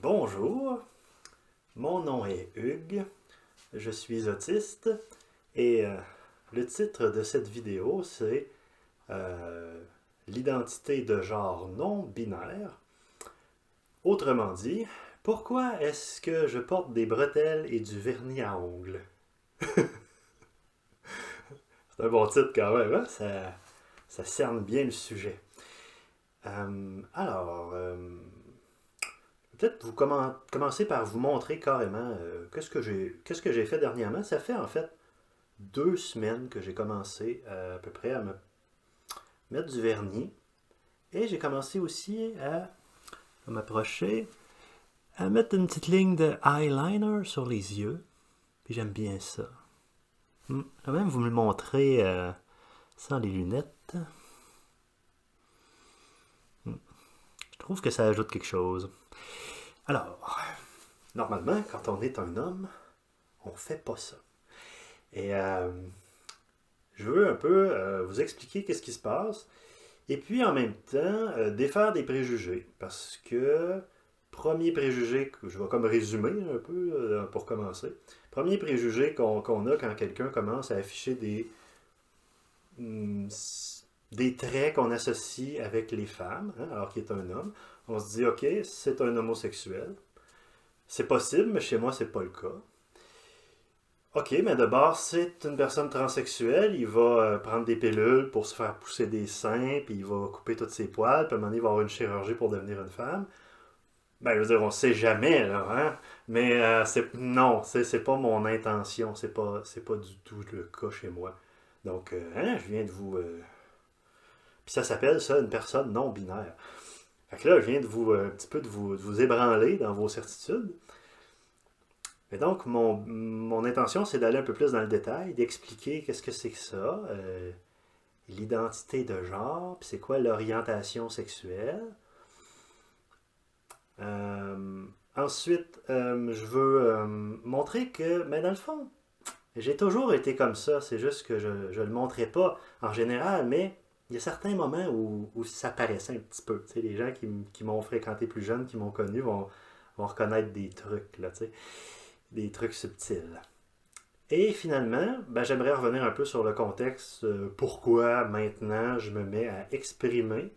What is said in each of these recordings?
Bonjour, mon nom est Hugues, je suis autiste et le titre de cette vidéo c'est l'identité de genre non binaire. Autrement dit, pourquoi est-ce que je porte des bretelles et du vernis à ongles? C'est un bon titre quand même, hein? Ça cerne bien le sujet. Alors, peut-être vous commencer par vous montrer carrément qu'est-ce que j'ai fait dernièrement. Ça fait en fait 2 semaines que j'ai commencé à peu près à me mettre du vernis. Et j'ai commencé aussi à m'approcher, à mettre une petite ligne de eyeliner sur les yeux. Puis j'aime bien ça. Je vais même vous le montrer sans les lunettes. Je trouve que ça ajoute quelque chose. Alors, normalement, quand on est un homme, on fait pas ça. Et je veux un peu vous expliquer qu'est-ce qui se passe. Et puis en même temps, défaire des préjugés. Parce que, premier préjugé, que je vais comme résumer un peu pour commencer. Premier préjugé qu'on a quand quelqu'un commence à afficher hum, des traits qu'on associe avec les femmes, hein, alors qu'il est un homme. On se dit, ok, c'est un homosexuel. C'est possible, mais chez moi, c'est pas le cas. Ok, mais d'abord, c'est une personne transsexuelle, il va prendre des pilules pour se faire pousser des seins, puis il va couper toutes ses poils, puis à un moment donné, il va avoir une chirurgie pour devenir une femme. Ben, je veux dire, on sait jamais, là, hein? Mais non, c'est pas mon intention, c'est pas du tout le cas chez moi. Donc, hein, je viens de vous... Puis ça s'appelle ça une personne non binaire. Fait que là, je viens de vous, un petit peu de vous ébranler dans vos certitudes. Et donc, mon intention, c'est d'aller un peu plus dans le détail, d'expliquer qu'est-ce que c'est que ça, l'identité de genre, puis c'est quoi l'orientation sexuelle. Euh, Ensuite, je veux montrer que, mais dans le fond, j'ai toujours été comme ça, c'est juste que je ne le montrais pas en général, mais il y a certains moments où ça paraissait un petit peu. Tu sais, les gens qui m'ont fréquenté plus jeune, qui m'ont connu, vont reconnaître des trucs, là, tu sais, des trucs subtils. Et finalement, ben, j'aimerais revenir un peu sur le contexte, pourquoi maintenant je me mets à exprimer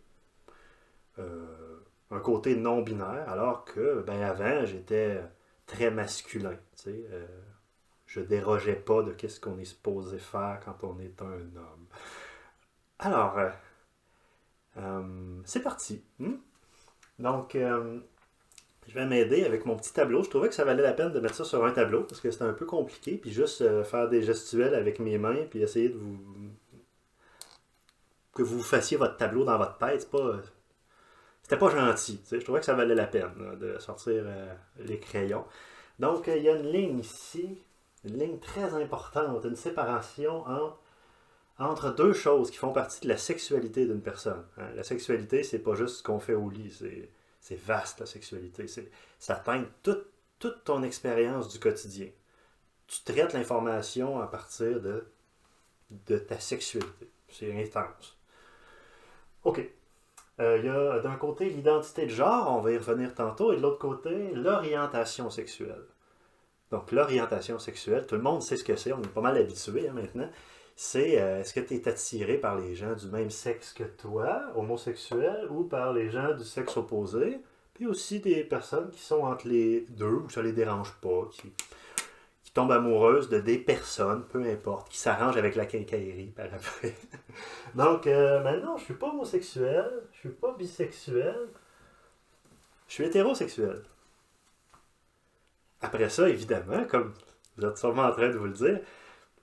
un côté non binaire, alors que ben, avant j'étais très masculin. Tu sais, je dérogeais pas de ce qu'on est supposé faire quand on est un homme. Alors, c'est parti. Donc, je vais m'aider avec mon petit tableau. Je trouvais que ça valait la peine de mettre ça sur un tableau parce que c'était un peu compliqué. Puis juste faire des gestuels avec mes mains, puis essayer de vous. Que vous fassiez votre tableau dans votre tête, c'était pas gentil. Tu sais. Je trouvais que ça valait la peine là, de sortir les crayons. Donc, il y a une ligne ici, une ligne très importante, une séparation entre deux choses qui font partie de la sexualité d'une personne. Hein. La sexualité, c'est pas juste ce qu'on fait au lit, c'est vaste la sexualité. Ça teinte toute ton expérience du quotidien. Tu traites l'information à partir de ta sexualité. C'est intense. OK. Il y a d'un côté l'identité de genre, on va y revenir tantôt, et de l'autre côté, l'orientation sexuelle. Donc, l'orientation sexuelle, tout le monde sait ce que c'est, on est pas mal habitué hein, maintenant. C'est est-ce que tu es attiré par les gens du même sexe que toi, homosexuels, ou par les gens du sexe opposé, puis aussi des personnes qui sont entre les deux, où ça les dérange pas, qui tombent amoureuses de des personnes, peu importe, qui s'arrangent avec la quincaillerie par après. Donc, maintenant, je suis pas homosexuel, je suis pas bisexuel, je suis hétérosexuel. Après ça, évidemment, comme vous êtes sûrement en train de vous le dire,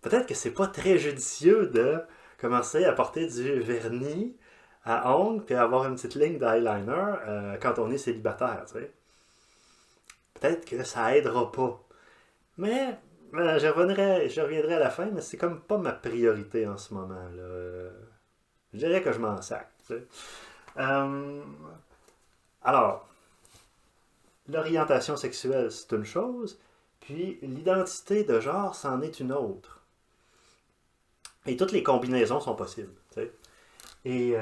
peut-être que c'est pas très judicieux de commencer à porter du vernis à ongles puis avoir une petite ligne d'eyeliner quand on est célibataire, tu sais. Peut-être que ça aidera pas. Mais je reviendrai à la fin, mais c'est comme pas ma priorité en ce moment. Là. Je dirais que je m'en sac. Tu sais. Euh, alors, l'orientation sexuelle, c'est une chose, puis l'identité de genre, c'en est une autre. Et toutes les combinaisons sont possibles. Tu sais. Et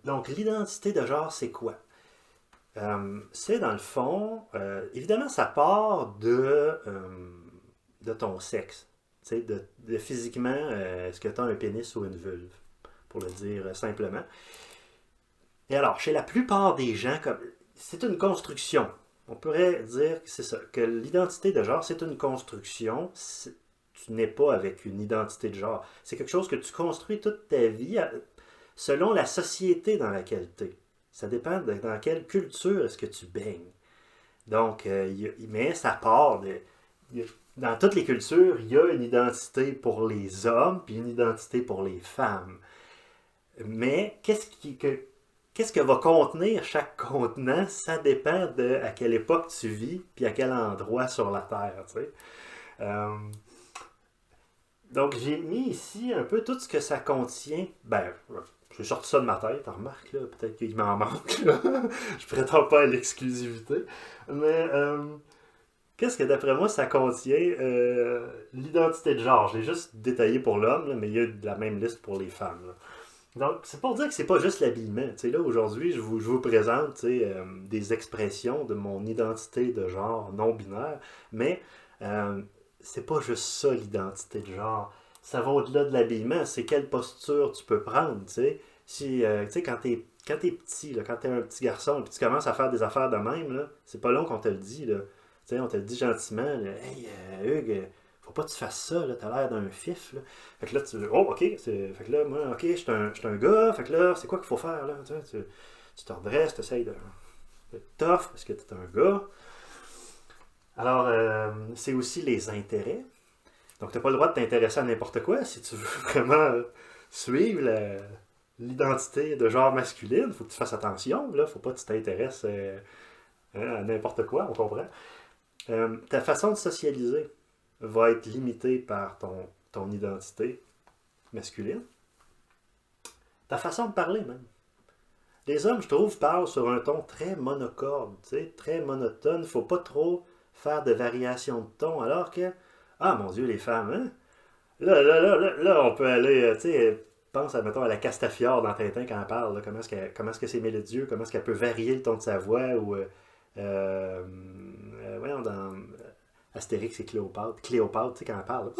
donc, l'identité de genre, c'est quoi? C'est dans le fond, évidemment, ça part de ton sexe. Tu sais, de physiquement, est-ce que tu as un pénis ou une vulve, pour le dire simplement. Et alors, chez la plupart des gens, c'est une construction. On pourrait dire que c'est ça, que l'identité de genre, c'est une construction. Tu n'es pas avec une identité de genre. C'est quelque chose que tu construis toute ta vie selon la société dans laquelle tu es. Ça dépend dans quelle culture est-ce que tu baignes. Donc, mais ça part dans toutes les cultures, il y a une identité pour les hommes puis une identité pour les femmes. Mais qu'est-ce que va contenir chaque contenant, ça dépend de à quelle époque tu vis puis à quel endroit sur la Terre. Tu sais. Euh, donc, j'ai mis ici un peu tout ce que ça contient. Ben, j'ai sorti ça de ma tête, remarque, là. Peut-être qu'il m'en manque, là. Je prétends pas à l'exclusivité. Mais, qu'est-ce que d'après moi ça contient l'identité de genre. Je l'ai juste détaillé pour l'homme, là, mais il y a la même liste pour les femmes. Là. Donc, c'est pour dire que c'est pas juste l'habillement. Tu sais, là, aujourd'hui, je vous présente des expressions de mon identité de genre non binaire, mais euh, c'est pas juste ça l'identité de genre. Ça va au-delà de l'habillement. C'est quelle posture tu peux prendre, tu sais. Si, tu sais, quand t'es petit, là, quand t'es un petit garçon, puis tu commences à faire des affaires de même, là, c'est pas long qu'on te le dit, là. Tu sais, on te le dit gentiment, là, hey, Hugues, faut pas que tu fasses ça, là, t'as l'air d'un fif, là. Fait que là, tu dis, oh, ok, fait que là, moi, ok, je suis un gars, fait que là, c'est quoi qu'il faut faire, là? Tu te redresses, tu essayes d'être tough parce que t'es un gars. Alors, c'est aussi les intérêts. Donc, t'as pas le droit de t'intéresser à n'importe quoi si tu veux vraiment suivre l'identité de genre masculine. Faut que tu fasses attention, là. Faut pas que tu t'intéresses à n'importe quoi, on comprend. Ta façon de socialiser va être limitée par ton identité masculine. Ta façon de parler, même. Les hommes, je trouve, parlent sur un ton très monocorde, tu sais, très monotone. Il faut pas trop faire de variations de ton, alors que, ah mon Dieu, les femmes, hein? Là, on peut aller, tu sais, pense, mettons, à la Castafiore dans Tintin quand elle parle, là, comment est-ce que c'est mélodieux, comment est-ce qu'elle peut varier le ton de sa voix, ou, voyons, dans Astérix et Cléopâtre, tu sais, quand elle parle.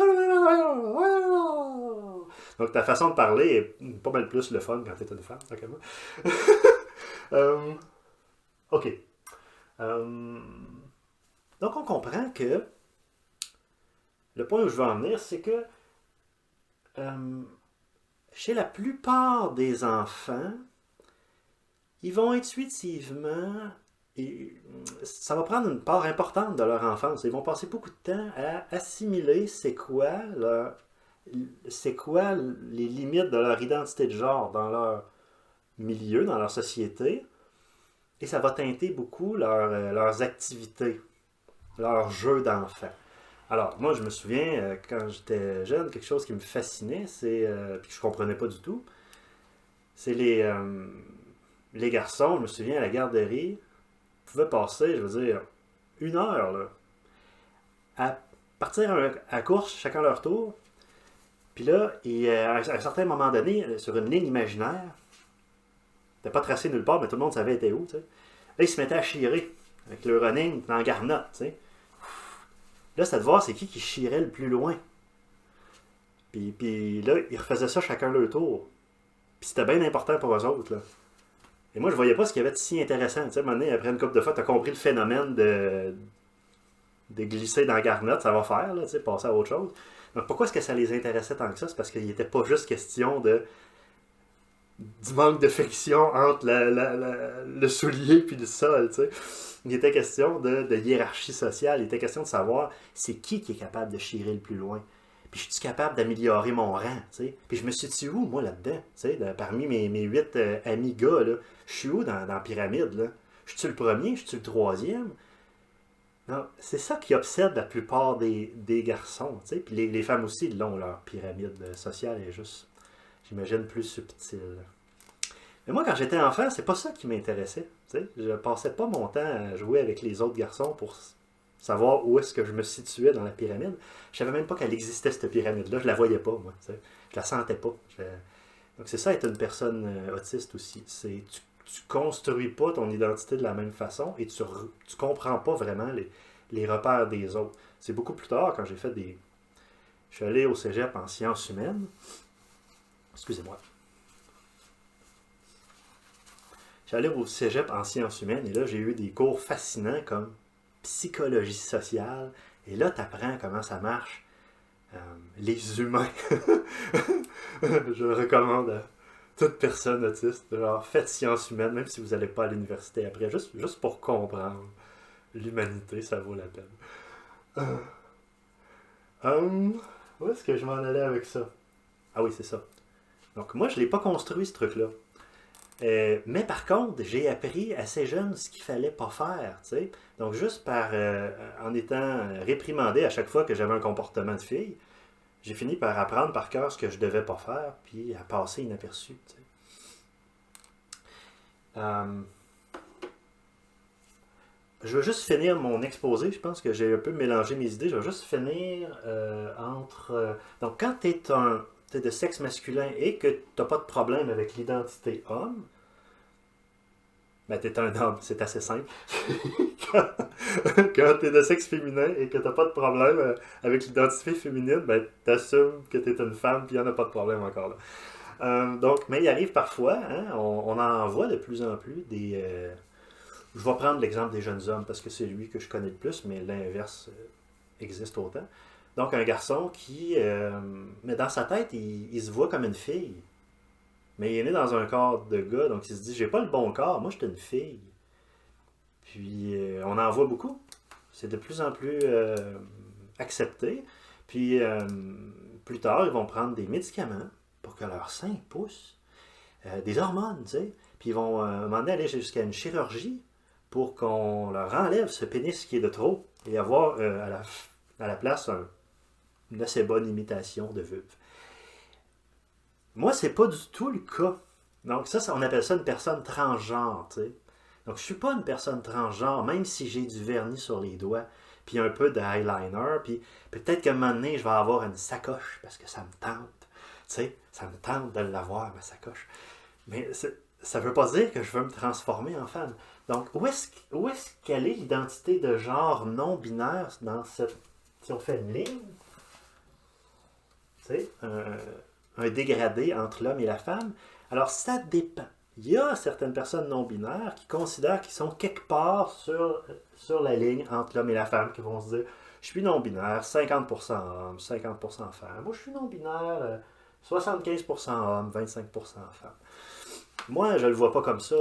Donc, ta façon de parler est pas mal plus le fun quand t'es une femme, tant qu'à moi. Euh, ok. Euh, donc, on comprend que le point où je veux en venir, c'est que euh, chez la plupart des enfants, ils vont intuitivement, et ça va prendre une part importante de leur enfance. Ils vont passer beaucoup de temps à assimiler c'est quoi les limites de leur identité de genre dans leur milieu, dans leur société, et ça va teinter beaucoup leurs activités, leurs jeux d'enfants. Alors, moi, je me souviens, quand j'étais jeune, quelque chose qui me fascinait, puis que je comprenais pas du tout, c'est les garçons, je me souviens, à la garderie, pouvaient passer, je veux dire, 1 heure, là, à partir à la course, chacun leur tour, puis là, à un certain moment donné, sur une ligne imaginaire, c'était pas tracé nulle part, mais tout le monde savait était où, tu sais. Là, ils se mettaient à chirer, avec le running dans la garnotte, tu sais. Là, c'était de voir c'est qui chirait le plus loin. Puis là, ils refaisaient ça chacun leur tour. Puis c'était bien important pour eux autres, là. Et moi, je voyais pas ce qu'il y avait de si intéressant. Tu sais, à un moment donné, après une couple de fois, tu as compris le phénomène de glisser dans la garnotte, ça va faire, là, tu sais, passer à autre chose. Donc pourquoi est-ce que ça les intéressait tant que ça? C'est parce qu'il n'était pas juste question du manque de friction entre le soulier puis le sol, tu sais. Il était question de hiérarchie sociale, il était question de savoir c'est qui est capable de chirer le plus loin. Puis je suis capable d'améliorer mon rang, tu sais. Puis je me situe où, moi, là-dedans, tu sais, parmi mes 8 amis gars, là, je suis où dans la pyramide, là? Je suis le premier, je suis le troisième? Non, c'est ça qui obsède la plupart des garçons, tu sais. Puis les femmes aussi l'ont, leur pyramide sociale est juste, j'imagine, plus subtile. Mais moi, quand j'étais enfant, c'est pas ça qui m'intéressait. Tu sais. Je passais pas mon temps à jouer avec les autres garçons pour savoir où est-ce que je me situais dans la pyramide. Je savais même pas qu'elle existait, cette pyramide-là. Je la voyais pas, moi. Tu sais. Je la sentais pas. Donc c'est ça, être une personne autiste aussi. C'est tu tu construis pas ton identité de la même façon et tu comprends pas vraiment les repères des autres. C'est beaucoup plus tard, quand j'ai fait des... Je suis allé au cégep en sciences humaines. Excusez-moi. Je suis allé au cégep en sciences humaines et là, j'ai eu des cours fascinants comme psychologie sociale. Et là, tu apprends comment ça marche. Les humains. Je le recommande à toute personne autiste. Genre, faites sciences humaines, même si vous n'allez pas à l'université après, juste pour comprendre l'humanité, ça vaut la peine. Où est-ce que je m'en allais avec ça? Ah oui, c'est ça. Donc moi, je ne l'ai pas construit, ce truc-là. Mais par contre, j'ai appris assez jeune ce qu'il fallait pas faire, tu sais. Donc juste en étant réprimandé à chaque fois que j'avais un comportement de fille, j'ai fini par apprendre par cœur ce que je devais pas faire, puis à passer inaperçu, tu sais. Euh, je vais juste finir mon exposé. Je pense que j'ai un peu mélangé mes idées. Je vais juste finir donc, quand t'es de sexe masculin et que t'as pas de problème avec l'identité homme, ben t'es un homme. C'est assez simple. quand quand t'es de sexe féminin et que t'as pas de problème avec l'identité féminine, ben t'assumes que t'es une femme, puis y en a pas de problème encore là. Donc, mais il arrive parfois, hein, on en voit de plus en plus je vais prendre l'exemple des jeunes hommes parce que c'est lui que je connais le plus, mais l'inverse existe autant. Donc, un garçon mais dans sa tête, il se voit comme une fille. Mais il est né dans un corps de gars, donc il se dit, j'ai pas le bon corps, moi je suis une fille. Puis, on en voit beaucoup. C'est de plus en plus accepté. Puis, plus tard, ils vont prendre des médicaments pour que leur sein pousse. Des hormones, tu sais. Puis, ils vont à un moment donné aller jusqu'à une chirurgie pour qu'on leur enlève ce pénis qui est de trop et avoir à la place une assez bonne imitation de vulve. Moi, c'est pas du tout le cas. Donc ça, on appelle ça une personne transgenre, tu sais. Donc je suis pas une personne transgenre, même si j'ai du vernis sur les doigts, puis un peu de eyeliner, puis peut-être qu'à un moment donné, je vais avoir une sacoche, parce que ça me tente. Tu sais, ça me tente de l'avoir, ma sacoche. Mais ça veut pas dire que je veux me transformer en femme. Donc, où est-ce qu'elle est l'identité de genre non binaire dans cette... Si on fait une ligne, tu sais, un dégradé entre l'homme et la femme. Alors, ça dépend. Il y a certaines personnes non-binaires qui considèrent qu'ils sont quelque part sur la ligne entre l'homme et la femme, qui vont se dire, je suis non-binaire, 50% homme, 50% femme. Moi, je suis non-binaire, 75% homme, 25% femme. Moi, je le vois pas comme ça.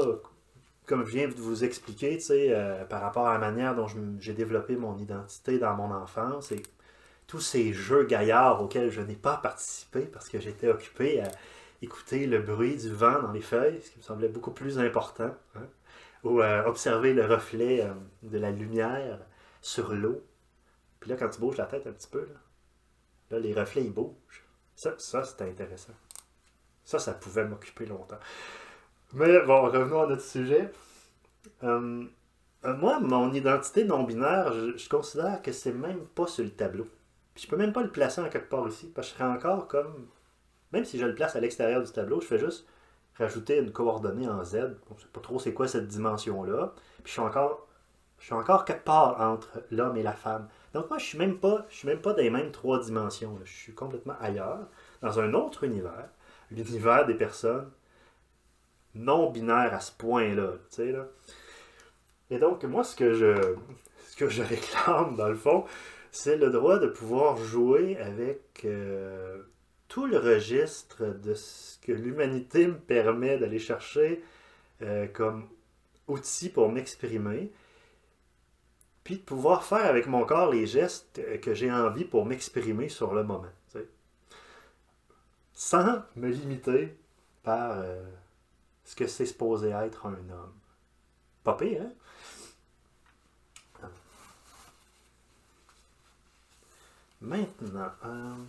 Comme je viens de vous expliquer, tu sais, par rapport à la manière dont j'ai développé mon identité dans mon enfance et tous ces jeux gaillards auxquels je n'ai pas participé parce que j'étais occupé à écouter le bruit du vent dans les feuilles, ce qui me semblait beaucoup plus important, hein, ou à observer le reflet de la lumière sur l'eau. Puis là, quand tu bouges la tête un petit peu, là les reflets, ils bougent. Ça c'était intéressant. Ça pouvait m'occuper longtemps. Mais bon, revenons à notre sujet. Euh, Moi, mon identité non-binaire, je considère que c'est même pas sur le tableau. Puis je peux même pas le placer en quelque part ici, parce que je serais encore comme... Même si je le place à l'extérieur du tableau, je fais juste rajouter une coordonnée en Z. On sait pas trop c'est quoi cette dimension-là. Puis je suis encore quelque part entre l'homme et la femme. Donc moi, je suis même pas dans les mêmes trois dimensions, là. Je suis complètement ailleurs, dans un autre univers, l'univers des personnes non binaires à ce point-là, tu sais, là. Et donc, moi, ce que je réclame, dans le fond, c'est le droit de pouvoir jouer avec tout le registre de ce que l'humanité me permet d'aller chercher comme outil pour m'exprimer, puis de pouvoir faire avec mon corps les gestes que j'ai envie pour m'exprimer sur le moment, tu sais, sans me limiter par ce que c'est supposé être un homme. Pas pire, hein? Maintenant,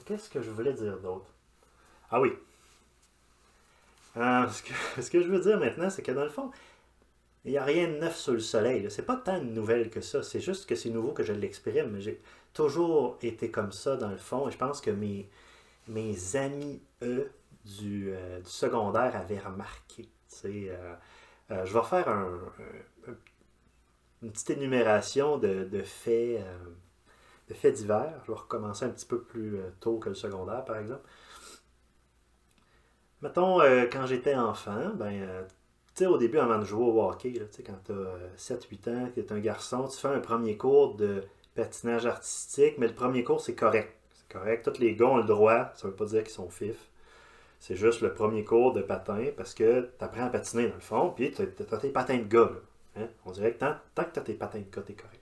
qu'est-ce que je voulais dire d'autre? Ah oui, ce que je veux dire maintenant, c'est que dans le fond, il n'y a rien de neuf sous le soleil, là. C'est pas tant une nouvelle que ça, c'est juste que c'est nouveau que je l'exprime. Mais j'ai toujours été comme ça dans le fond, et je pense que mes amis, eux, du secondaire avaient remarqué. Tu sais, Je vais faire une petite énumération de faits divers. Je vais recommencer un petit peu plus tôt que le secondaire, par exemple. Mettons, quand j'étais enfant, tu sais, au début, avant de jouer au hockey, là, tu sais, quand tu as 7-8 ans, que tu es un garçon, tu fais un premier cours de patinage artistique, mais le premier cours, c'est correct. C'est correct. Tous les gars ont le droit. Ça veut pas dire qu'ils sont fifs. C'est juste le premier cours de patin parce que tu apprends à patiner dans le fond, puis tu as tes patins de gars. Là. Hein? On dirait que tant que tu as tes patins de gars, t'es correct.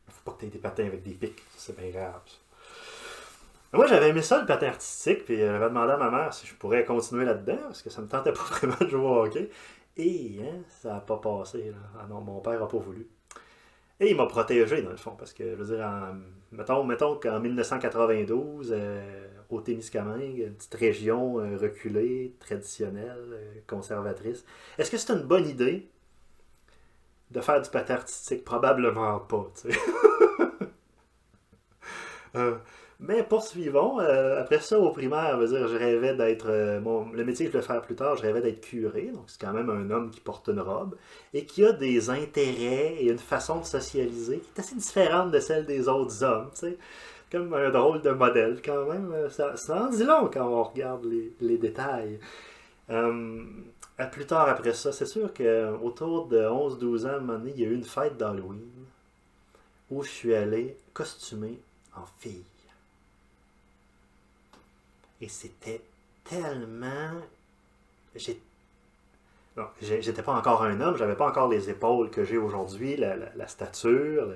Il faut pas que tu aies des patins avec des pics. C'est bien grave. Ça. Moi, j'avais aimé ça, le patin artistique, puis j'avais demandé à ma mère si je pourrais continuer là-dedans, parce que ça me tentait pas vraiment de jouer au hockey. Et hein, ça n'a pas passé. Là. Ah non, mon père n'a pas voulu. Et il m'a protégé, dans le fond, parce que, je veux dire, mettons qu'en 1992, au Témiscamingue, une petite région reculée, traditionnelle, conservatrice, est-ce que c'est une bonne idée de faire du patin artistique? Probablement pas, tu sais. Euh, mais poursuivons. Après ça, au primaire, je veux dire, je rêvais d'être. Le métier que je voulais faire plus tard, je rêvais d'être curé. Donc, c'est quand même un homme qui porte une robe et qui a des intérêts et une façon de socialiser qui est assez différente de celle des autres hommes. Tu sais. Comme un drôle de modèle, quand même. Ça en dit long quand on regarde les détails. Plus tard après ça, c'est sûr qu'autour de 11-12 ans, à un moment donné, il y a eu une fête d'Halloween où je suis allé costumé en fille. Et c'était tellement... Non, j'étais pas encore un homme, j'avais pas encore les épaules que j'ai aujourd'hui, la stature,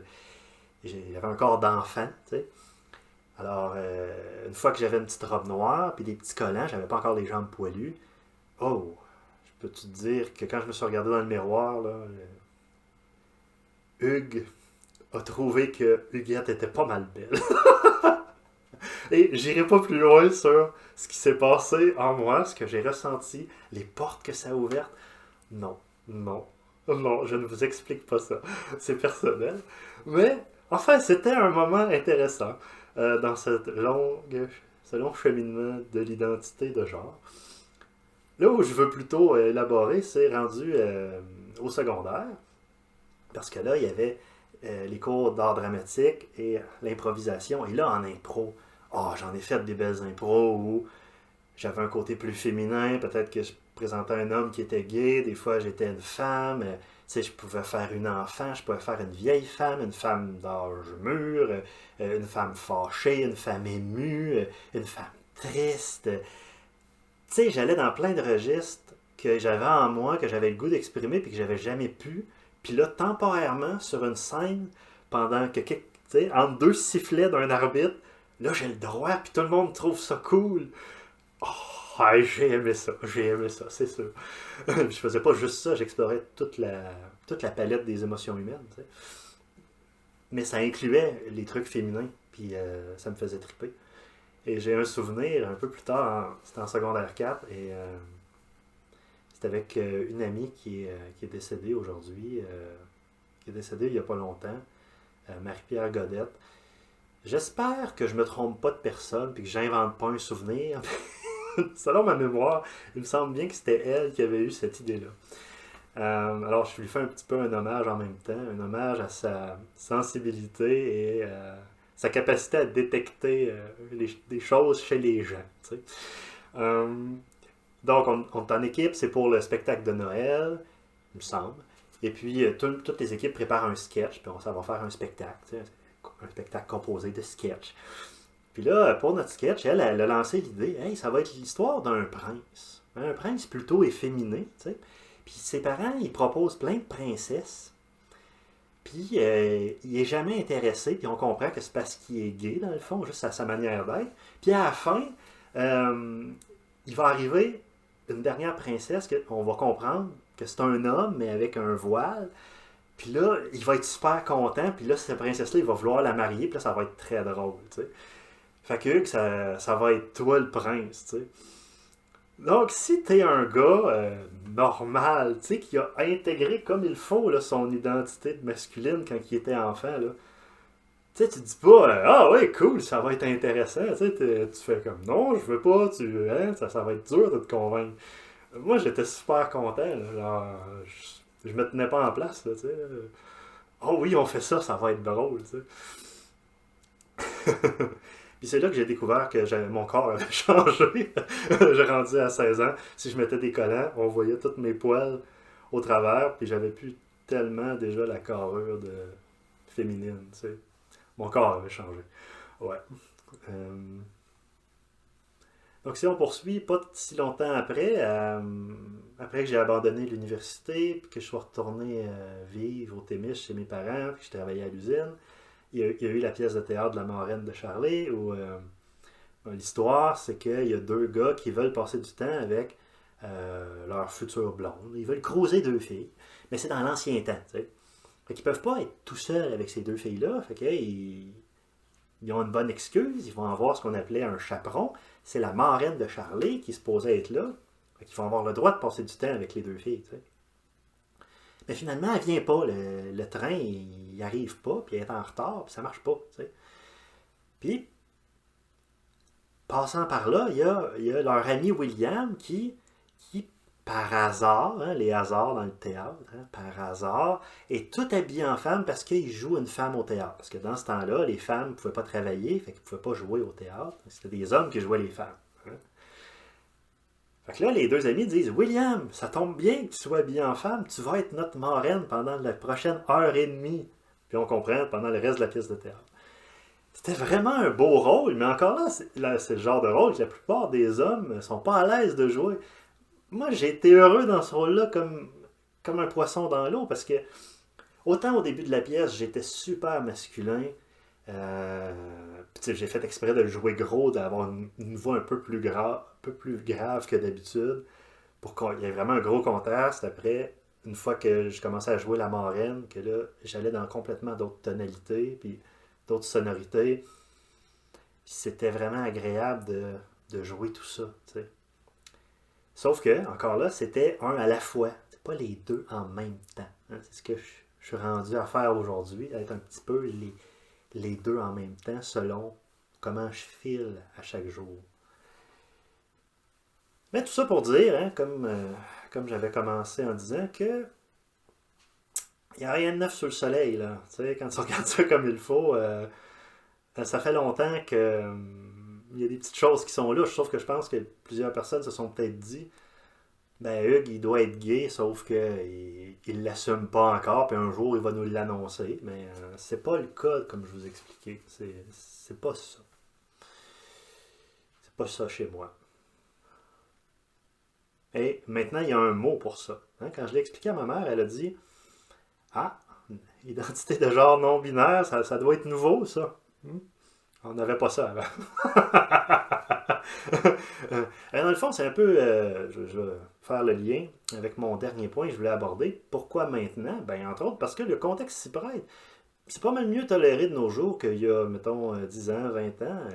j'avais un corps d'enfant, tu sais. Alors, une fois que j'avais une petite robe noire, puis des petits collants, j'avais pas encore les jambes poilues. Oh, je peux te dire que quand je me suis regardé dans le miroir, là, Hugues a trouvé que Huguette était pas mal belle. Et j'irai pas plus loin sur ce qui s'est passé en moi, ce que j'ai ressenti, les portes que ça a ouvertes. Non, non, non, je ne vous explique pas ça. C'est personnel. Mais, enfin, c'était un moment intéressant dans ce long cheminement de l'identité de genre. Là où je veux plutôt élaborer, c'est rendu au secondaire. Parce que là, il y avait les cours d'art dramatique et l'improvisation. Et là, en impro, j'en ai fait des belles impros où j'avais un côté plus féminin. Peut-être que je présentais un homme qui était gay. Des fois, j'étais une femme. Tu sais, je pouvais faire une enfant, je pouvais faire une vieille femme, une femme d'âge mûr, une femme fâchée, une femme émue, une femme triste. Tu sais, j'allais dans plein de registres que j'avais en moi, que j'avais le goût d'exprimer, puis que j'avais jamais pu. Puis là, temporairement, sur une scène, pendant que, tu sais, entre deux sifflets d'un arbitre, là, j'ai le droit, puis tout le monde trouve ça cool. Oh, j'ai aimé ça, c'est sûr. Je faisais pas juste ça, j'explorais toute la palette des émotions humaines, tu sais. Mais ça incluait les trucs féminins, puis ça me faisait triper. Et j'ai un souvenir, un peu plus tard, c'était en secondaire 4, et c'était avec une amie qui est décédée aujourd'hui, qui est décédée il n'y a pas longtemps, Marie-Pierre Godette. J'espère que je me trompe pas de personne, puis que j'invente pas un souvenir. Selon ma mémoire, il me semble bien que c'était elle qui avait eu cette idée-là. Alors, je lui fais un petit peu un hommage en même temps, un hommage à sa sensibilité et sa capacité à détecter des choses chez les gens. Tu sais. Donc, on est en équipe, c'est pour le spectacle de Noël, il me semble. Et puis, toutes les équipes préparent un sketch, puis ça va faire un spectacle, tu sais, un spectacle composé de sketchs. Puis là, pour notre sketch, elle a lancé l'idée, hey, ça va être l'histoire d'un prince. Un prince plutôt efféminé, tu sais. Puis ses parents, ils proposent plein de princesses. Puis il est jamais intéressé, puis on comprend que c'est parce qu'il est gay, dans le fond, juste à sa manière d'être. Puis à la fin, il va arriver une dernière princesse qu'on va comprendre que c'est un homme, mais avec un voile. Puis là, il va être super content, puis là, cette princesse-là, il va vouloir la marier, puis là, ça va être très drôle, tu sais. Fait que ça va être toi le prince, tu sais. Donc, si t'es un gars normal, tu sais, qui a intégré comme il faut là, son identité de masculine quand il était enfant, là, tu sais, tu dis pas ah ouais, cool, ça va être intéressant, tu sais, tu fais comme non, je veux pas, hein, ça va être dur de te convaincre. Moi, j'étais super content. Là, genre, je me tenais pas en place. Là, tu sais. Oh oui, on fait ça, ça va être drôle. Tu sais. Puis c'est là que j'ai découvert que mon corps avait changé. J'ai rendu à 16 ans. Si je mettais des collants, on voyait tous mes poils au travers. Puis j'avais plus tellement déjà la carrure de féminine. Tu sais. Mon corps avait changé. Ouais. Euh, Donc si on poursuit, pas si longtemps après, après que j'ai abandonné l'université, puis que je suis retourné vivre au Témis chez mes parents, puis que je travaillais à l'usine, il y a eu la pièce de théâtre de La Marraine de Charlie, où l'histoire, c'est qu'il y a deux gars qui veulent passer du temps avec leur future blonde. Ils veulent croiser deux filles, mais c'est dans l'ancien temps, tu sais. Fait qu'ils peuvent pas être tout seuls avec ces deux filles-là, fait qu'ils ont une bonne excuse, ils vont avoir ce qu'on appelait un chaperon. C'est la marraine de Charlie qui se posait être là. Fait qu'ils vont avoir le droit de passer du temps avec les deux filles. Tu sais. Mais finalement, elle vient pas. Le train, il arrive pas, puis elle est en retard, puis ça marche pas. Tu sais. Puis, passant par là, il y a leur ami William qui par hasard, hein, les hasards dans le théâtre, hein, par hasard, est tout habillé en femme parce qu'il joue une femme au théâtre. Parce que dans ce temps-là, les femmes ne pouvaient pas travailler, fait qu'ils ne pouvaient pas jouer au théâtre. C'était des hommes qui jouaient les femmes. Hein. Fait que là, les deux amis disent William, ça tombe bien que tu sois habillé en femme, tu vas être notre marraine pendant la prochaine heure et demie. Puis on comprend pendant le reste de la pièce de théâtre. C'était vraiment un beau rôle, mais encore là, c'est le genre de rôle que la plupart des hommes ne sont pas à l'aise de jouer. Moi, j'ai été heureux dans ce rôle-là comme un poisson dans l'eau, parce que autant au début de la pièce, j'étais super masculin. J'ai fait exprès de le jouer gros, d'avoir une voix un peu plus grave que d'habitude, pour qu'il y ait vraiment un gros contraste. Après, une fois que je commençais à jouer la marraine, que là, j'allais dans complètement d'autres tonalités, puis d'autres sonorités. C'était vraiment agréable de jouer tout ça. T'sais. Sauf que, encore là, c'était un à la fois. C'est pas les deux en même temps. Hein. C'est ce que je suis rendu à faire aujourd'hui, à être un petit peu les deux en même temps selon comment je file à chaque jour. Mais tout ça pour dire, hein, comme j'avais commencé en disant que il n'y a rien de neuf sur le soleil. Là. Tu sais, quand tu regardes ça comme il faut, ça fait longtemps que il y a des petites choses qui sont là. Sauf que je pense que plusieurs personnes se sont peut-être dit ben Hugues, il doit être gay, sauf qu'il ne l'assume pas encore, puis un jour il va nous l'annoncer. Mais c'est pas le cas, comme je vous expliquais. C'est pas ça. C'est pas ça chez moi. Et maintenant, il y a un mot pour ça. Hein, quand je l'ai expliqué à ma mère, elle a dit ah, identité de genre non-binaire, ça doit être nouveau, ça. On n'avait pas ça avant. Dans le fond, c'est un peu. Je vais faire le lien avec mon dernier point que je voulais aborder. Pourquoi maintenant? Ben, entre autres, parce que le contexte s'y prête. C'est pas mal mieux toléré de nos jours qu'il y a, mettons, 10 ans, 20 ans.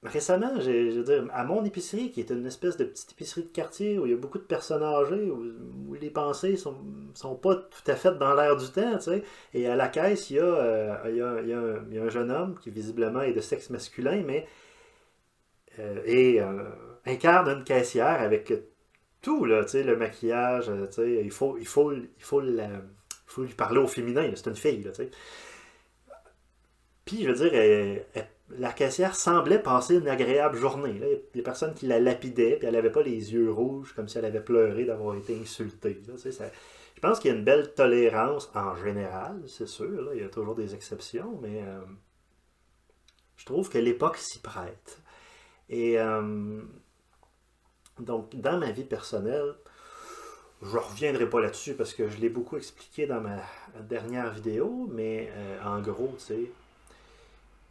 Récemment, je veux dire, à mon épicerie, qui est une espèce de petite épicerie de quartier où il y a beaucoup de personnes âgées, où les pensées sont pas tout à fait dans l'air du temps, tu sais. Et à la caisse, il y a un jeune homme qui visiblement est de sexe masculin, mais incarne une caissière avec tout, là, tu sais, le maquillage, tu sais, il faut lui parler au féminin, c'est une fille, là, tu sais. Puis, je veux dire, la caissière semblait passer une agréable journée. Là. Il y a des personnes qui la lapidaient, puis elle n'avait pas les yeux rouges, comme si elle avait pleuré d'avoir été insultée. Là, tu sais, je pense qu'il y a une belle tolérance en général, c'est sûr. Là, il y a toujours des exceptions, mais je trouve que l'époque s'y prête. Et donc, dans ma vie personnelle, je ne reviendrai pas là-dessus parce que je l'ai beaucoup expliqué dans ma dernière vidéo, mais en gros, tu sais,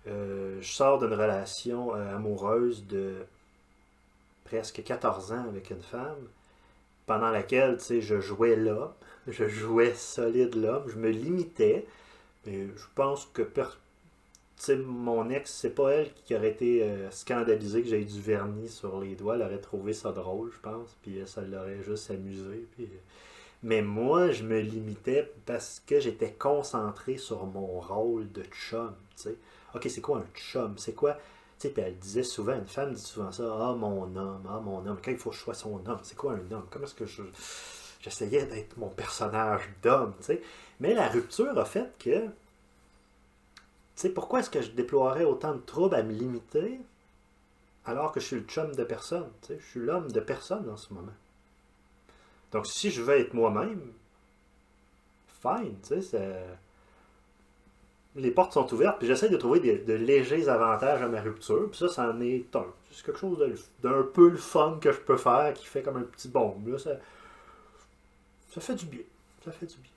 je sors d'une relation amoureuse de presque 14 ans avec une femme, pendant laquelle, tu sais, je jouais l'homme, je jouais solide l'homme, je me limitais, mais je pense que mon ex, c'est pas elle qui aurait été scandalisée que j'aie du vernis sur les doigts, elle aurait trouvé ça drôle, je pense, puis ça l'aurait juste amusé, puis... Mais moi, je me limitais parce que j'étais concentré sur mon rôle de chum, tu sais. Ok, c'est quoi un chum? C'est quoi? Tu sais, puis elle disait souvent, une femme dit souvent ça, ah mon homme, quand il faut que je sois son homme, c'est quoi un homme? Comment est-ce que j'essayais d'être mon personnage d'homme, tu sais? Mais la rupture a fait que, tu sais, pourquoi est-ce que je déploierais autant de troubles à me limiter alors que je suis le chum de personne, tu sais? Je suis l'homme de personne en ce moment. Donc si je veux être moi-même, fine, tu sais, les portes sont ouvertes, puis j'essaie de trouver de légers avantages à ma rupture, puis ça en est un. C'est quelque chose d'un peu le fun que je peux faire, qui fait comme un petit baume. Là, ça fait du bien. Ça fait du bien.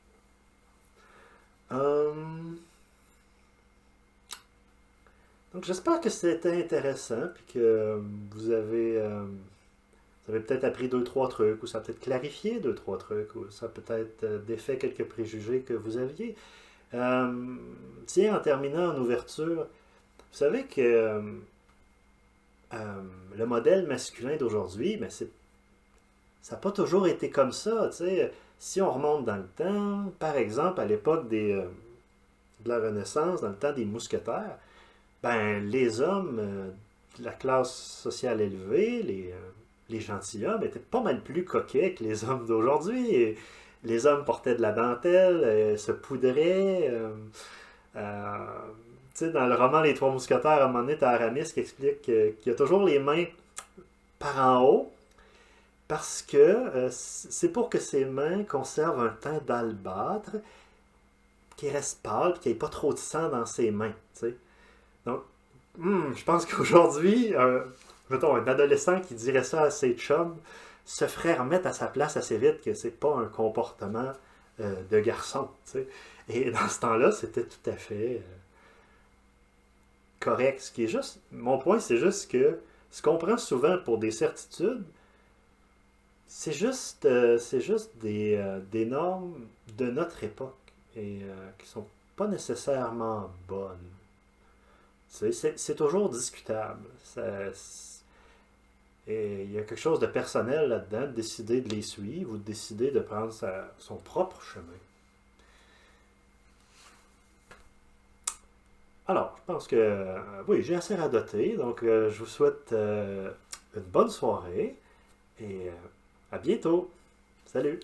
Donc j'espère que c'était intéressant, puis que vous avez peut-être appris deux, trois trucs, ou ça a peut-être clarifié deux, trois trucs, ou ça a peut-être défait quelques préjugés que vous aviez. Tiens, en terminant en ouverture, vous savez que le modèle masculin d'aujourd'hui, ben ça n'a pas toujours été comme ça. Tu sais. Si on remonte dans le temps, par exemple, à l'époque de la Renaissance, dans le temps des mousquetaires, ben, les hommes de la classe sociale élevée, les gentilshommes, étaient pas mal plus coquets que les hommes d'aujourd'hui. Et les hommes portaient de la dentelle, se poudraient. Euh, tu sais, dans le roman Les Trois Mousquetaires, à un moment donné, t'as Aramis qui explique qu'il y a toujours les mains par en haut, parce que c'est pour que ses mains conservent un teint d'albâtre, qu'il reste pâle, et qu'il n'y ait pas trop de sang dans ses mains. Tu sais. Donc, je pense qu'aujourd'hui, mettons, un adolescent qui dirait ça à ses chums se ferait remettre à sa place assez vite que c'est pas un comportement de garçon. Tu sais. Et dans ce temps-là, c'était tout à fait correct. Ce qui est juste, mon point, c'est juste que ce qu'on prend souvent pour des certitudes, c'est juste des normes de notre époque et qui sont pas nécessairement bonnes. C'est toujours discutable. Et il y a quelque chose de personnel là-dedans, de décider de les suivre ou de décider de prendre son propre chemin. Alors, je pense que oui, j'ai assez radoté, donc je vous souhaite une bonne soirée et à bientôt. Salut!